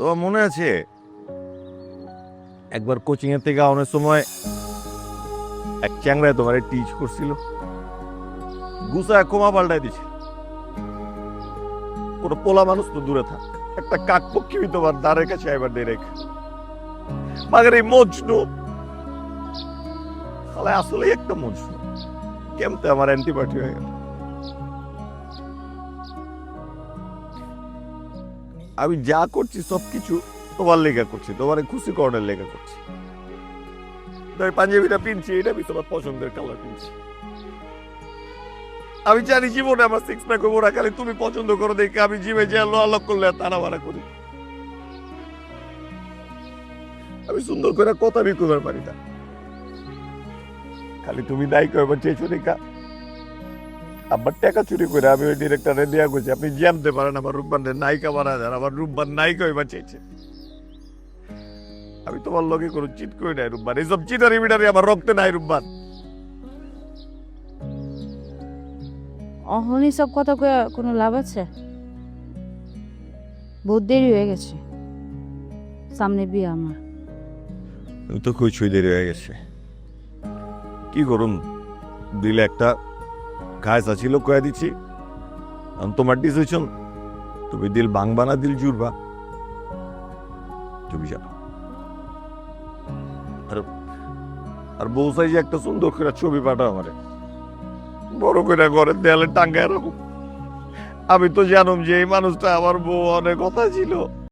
তোমার মনে আছে একবার কোচিং এর থেকে আনার সময় এক চ্যাংড়ায় তোমার টিচ করছিল, গুছায় ক্ষমা পাল্টাই দিছিল। কোনো পোলা মানুষ তো দূরে থাক, একটা কাকপক্ষী তোমার দ্বারের কাছে এবার দিয়ে রেখে মাগের এই মজনু আসলে একটা মজনু কেমতে আমার অ্যান্টিবায়োটিক হয়ে গেল। আমি যা করছি সবকিছু তোমার লেখা করছি, তোমার খুশি করার লেখা করছি। পাঞ্জাবিটা পিনছি, এটা আমি তোমার পছন্দের কালার পিনছি। আমি জানি জীবনে আমার সিক্স প্যাক ওরা খালি তুমি পছন্দ করো দেখে আমি জিমে যে আলোক করলে তারা মারা করি। আমি সুন্দর করে কথা বি করবার পারি না, খালি তুমি নাই কয়বার চেয়েছো দেখা আবার টাকা চুরি করে আমি ওই ডিরেক্টরে দেওয়া করছি। আপনি জানতে পারেন আমার রূপবানের নায়িকা বানা দেন, আমার রূপবান নায়িকা এবার চেয়েছে। আমি তোমার লগে কোনো চিট করি নাই রূপবান, এইসব চিটারি মিটারি আমার রক্তে নাই রূপবান। অহনি সব কথা কয়ে কোনো লাভ আছে? বহুত দেরি হয়ে গেছে, সামনে বিয়ে আমার। তো কিছুই দেরি হয়ে গেছে, কি করুন দিলে একটা ঘাস আছিল কয়ে দিচ্ছি। তোমার ডিসিশন, তুমি দিল ভাঙবা না দিল জুড়বা, তুমি জানো। আর বউ সাইজে একটা সুন্দর করে ছবি পাঠাও আমারে, বড় করে ঘরের দেয়ালে টাঙ্গায় রাখো। আমি তো জানুম যে এই মানুষটা আমার বউ অনেক কথা ছিল।